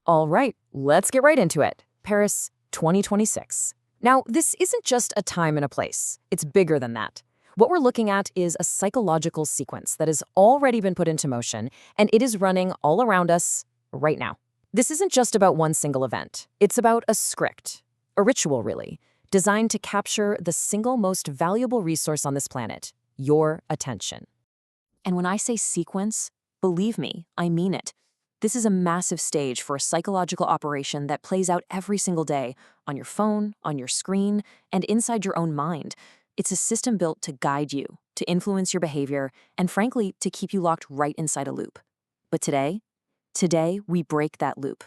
All right, let's get right into it. Paris 2026. Now, this isn't just a time and a place. It's bigger than that. What we're looking at is a psychological sequence that has already been put into motion, and it is running all around us right now. This isn't just about one single event. It's about a script, a ritual really, designed to capture the single most valuable resource on this planet, your attention. And when I say sequence, believe me, I mean it. This is a massive stage for a psychological operation that plays out every single day on your phone, on your screen, and inside your own mind. It's a system built to guide you, to influence your behavior, and frankly, to keep you locked right inside a loop. But today, we break that loop.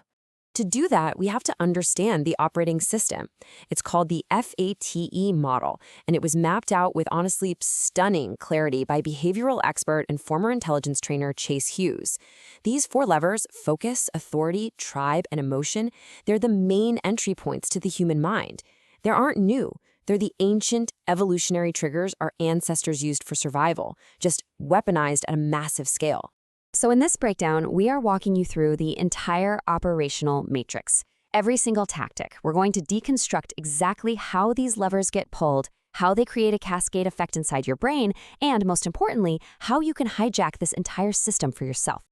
To do that, we have to understand the operating system. It's called the FATE model, and it was mapped out with honestly stunning clarity by behavioral expert and former intelligence trainer Chase Hughes. These four levers, focus, authority, tribe, and emotion, they're the main entry points to the human mind. They aren't new. They're the ancient evolutionary triggers our ancestors used for survival, just weaponized at a massive scale. So in this breakdown, we are walking you through the entire operational matrix. Every single tactic. We're going to deconstruct exactly how these levers get pulled, how they create a cascade effect inside your brain, and most importantly, how you can hijack this entire system for yourself.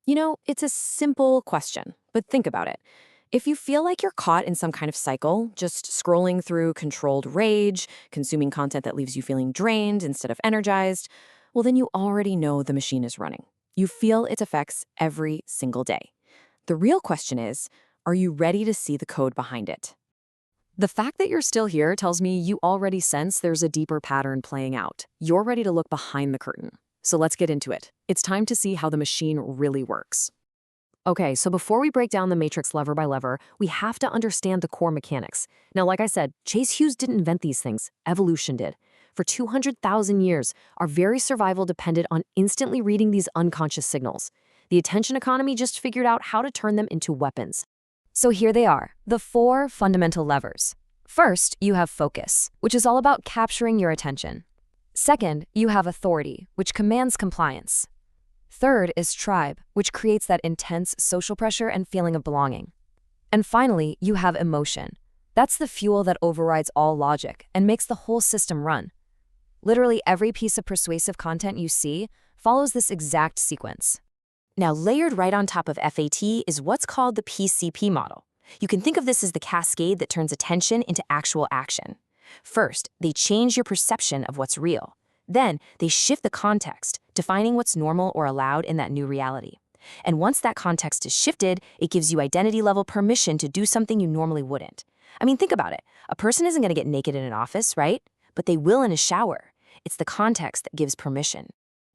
You know, it's a simple question, but think about it. If you feel like you're caught in some kind of cycle, just scrolling through controlled rage, consuming content that leaves you feeling drained instead of energized, well, then you already know the machine is running. You feel its effects every single day. The real question is, are you ready to see the code behind it? The fact that you're still here tells me you already sense there's a deeper pattern playing out. You're ready to look behind the curtain. So let's get into it. It's time to see how the machine really works. Okay, so before we break down the matrix lever by lever, we have to understand the core mechanics. Now, like I said, Chase Hughes didn't invent these things. Evolution did. For 200,000 years, our very survival depended on instantly reading these unconscious signals. The attention economy just figured out how to turn them into weapons. So here they are, the four fundamental levers. First, you have focus, which is all about capturing your attention. Second, you have authority, which commands compliance. Third is tribe, which creates that intense social pressure and feeling of belonging. And finally, you have emotion. That's the fuel that overrides all logic and makes the whole system run. Literally every piece of persuasive content you see follows this exact sequence. Now, layered right on top of FAT is what's called the PCP model. You can think of this as the cascade that turns attention into actual action. First, they change your perception of what's real. Then, they shift the context, defining what's normal or allowed in that new reality. And once that context is shifted, it gives you identity-level permission to do something you normally wouldn't. I mean, think about it. A person isn't going to get naked in an office, right? But they will in a shower. It's the context that gives permission.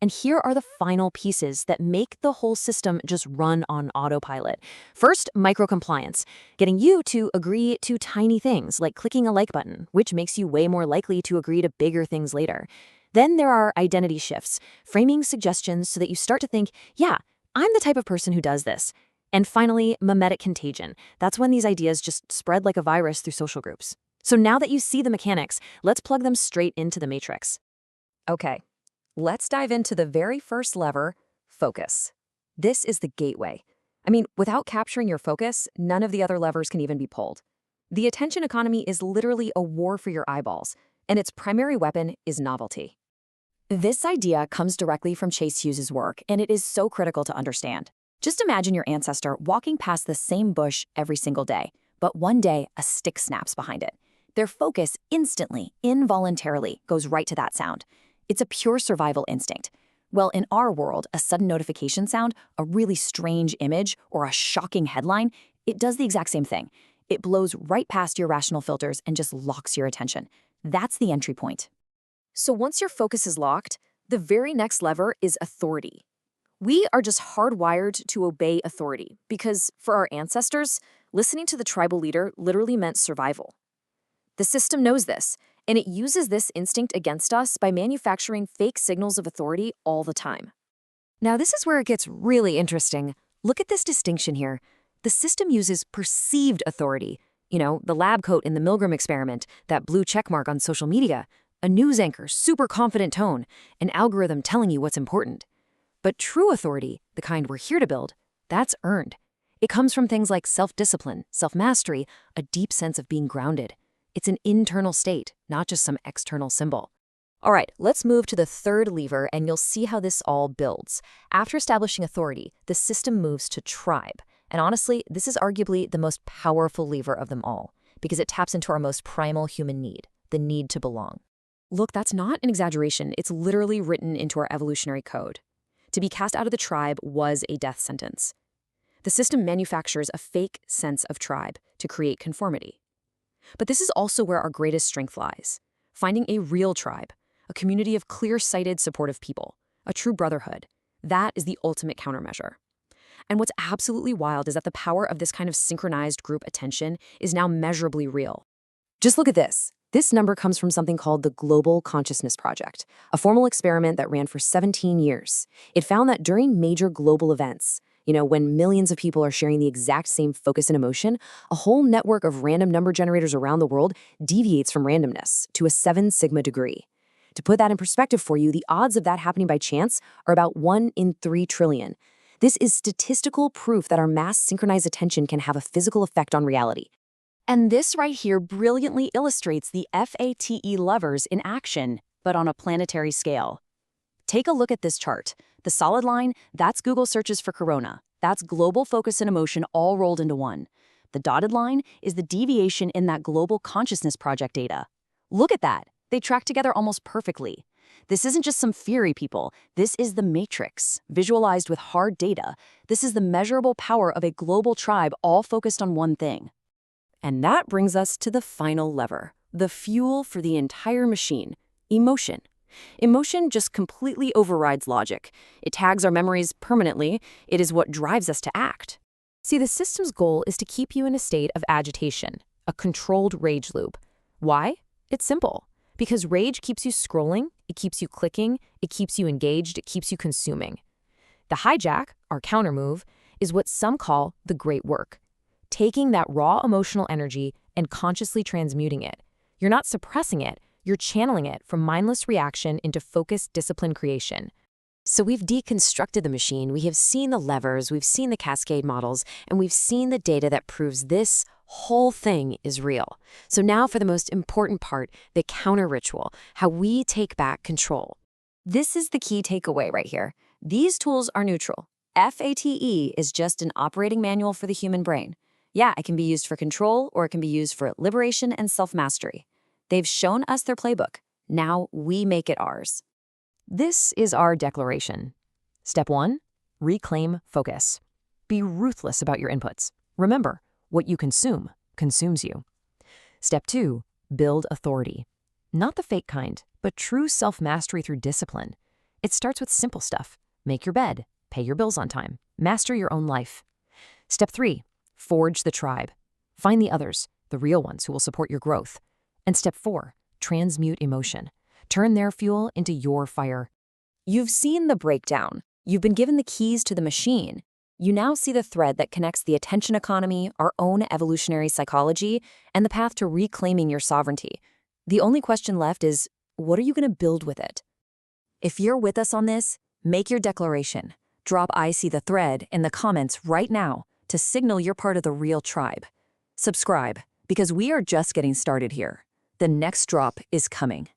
And here are the final pieces that make the whole system just run on autopilot. First, micro-compliance, getting you to agree to tiny things like clicking a like button, which makes you way more likely to agree to bigger things later. Then there are identity shifts, framing suggestions so that you start to think, yeah, I'm the type of person who does this. And finally, mimetic contagion. That's when these ideas just spread like a virus through social groups. So now that you see the mechanics, let's plug them straight into the matrix. Okay, let's dive into the very first lever, focus. This is the gateway. I mean, without capturing your focus, none of the other levers can even be pulled. The attention economy is literally a war for your eyeballs, and its primary weapon is novelty. This idea comes directly from Chase Hughes' work, and it is so critical to understand. Just imagine your ancestor walking past the same bush every single day, but one day a stick snaps behind it. Their focus instantly, involuntarily, goes right to that sound. It's a pure survival instinct. Well, in our world, a sudden notification sound, a really strange image, or a shocking headline, it does the exact same thing. It blows right past your rational filters and just locks your attention. That's the entry point. So once your focus is locked, the very next lever is authority. We are just hardwired to obey authority because, for our ancestors, listening to the tribal leader literally meant survival. The system knows this, and it uses this instinct against us by manufacturing fake signals of authority all the time. Now, this is where it gets really interesting. Look at this distinction here. The system uses perceived authority. You know, the lab coat in the Milgram experiment, that blue checkmark on social media, a news anchor, super confident tone, an algorithm telling you what's important. But true authority, the kind we're here to build, that's earned. It comes from things like self-discipline, self-mastery, a deep sense of being grounded. It's an internal state, not just some external symbol. All right, let's move to the third lever, and you'll see how this all builds. After establishing authority, the system moves to tribe. And honestly, this is arguably the most powerful lever of them all, because it taps into our most primal human need, the need to belong. Look, that's not an exaggeration. It's literally written into our evolutionary code. To be cast out of the tribe was a death sentence. The system manufactures a fake sense of tribe to create conformity. But this is also where our greatest strength lies. Finding a real tribe, a community of clear-sighted, supportive people, a true brotherhood. That is the ultimate countermeasure. And what's absolutely wild is that the power of this kind of synchronized group attention is now measurably real. Just look at this. This number comes from something called the Global Consciousness Project, a formal experiment that ran for 17 years. It found that during major global events, when millions of people are sharing the exact same focus and emotion, a whole network of random number generators around the world deviates from randomness to a 7 sigma degree. To put that in perspective for you, the odds of that happening by chance are about 1 in 3 trillion. This is statistical proof that our mass synchronized attention can have a physical effect on reality. And this right here brilliantly illustrates the FATE levers in action, but on a planetary scale. Take a look at this chart. The solid line, that's Google searches for corona. That's global focus and emotion all rolled into one. The dotted line is the deviation in that Global Consciousness Project data. Look at that. They track together almost perfectly. This isn't just some theory, people. This is the matrix, visualized with hard data. This is the measurable power of a global tribe all focused on one thing. And that brings us to the final lever, the fuel for the entire machine, emotion. Emotion just completely overrides logic. It tags our memories permanently. It is what drives us to act. See, the system's goal is to keep you in a state of agitation, a controlled rage loop. Why? It's simple. Because rage keeps you scrolling, it keeps you clicking, it keeps you engaged, it keeps you consuming. The hijack, our countermove, is what some call the great work. Taking that raw emotional energy and consciously transmuting it. You're not suppressing it, you're channeling it from mindless reaction into focused discipline creation. So we've deconstructed the machine, we have seen the levers, we've seen the cascade models, and we've seen the data that proves this whole thing is real. So now for the most important part, the counter ritual, how we take back control. This is the key takeaway right here. These tools are neutral. FATE is just an operating manual for the human brain. Yeah, it can be used for control or it can be used for liberation and self-mastery. They've shown us their playbook. Now we make it ours. This is our declaration. Step 1, reclaim focus. Be ruthless about your inputs. Remember, what you consume consumes you. Step 2, build authority. Not the fake kind, but true self-mastery through discipline. It starts with simple stuff. Make your bed, pay your bills on time, master your own life. Step 3, forge the tribe. Find the others, the real ones who will support your growth. And step 4, transmute emotion. Turn their fuel into your fire. You've seen the breakdown. You've been given the keys to the machine. You now see the thread that connects the attention economy, our own evolutionary psychology, and the path to reclaiming your sovereignty. The only question left is, what are you going to build with it? If you're with us on this, make your declaration. Drop "I see the thread" in the comments right now to signal you're part of the real tribe. Subscribe, because we are just getting started here. The next drop is coming.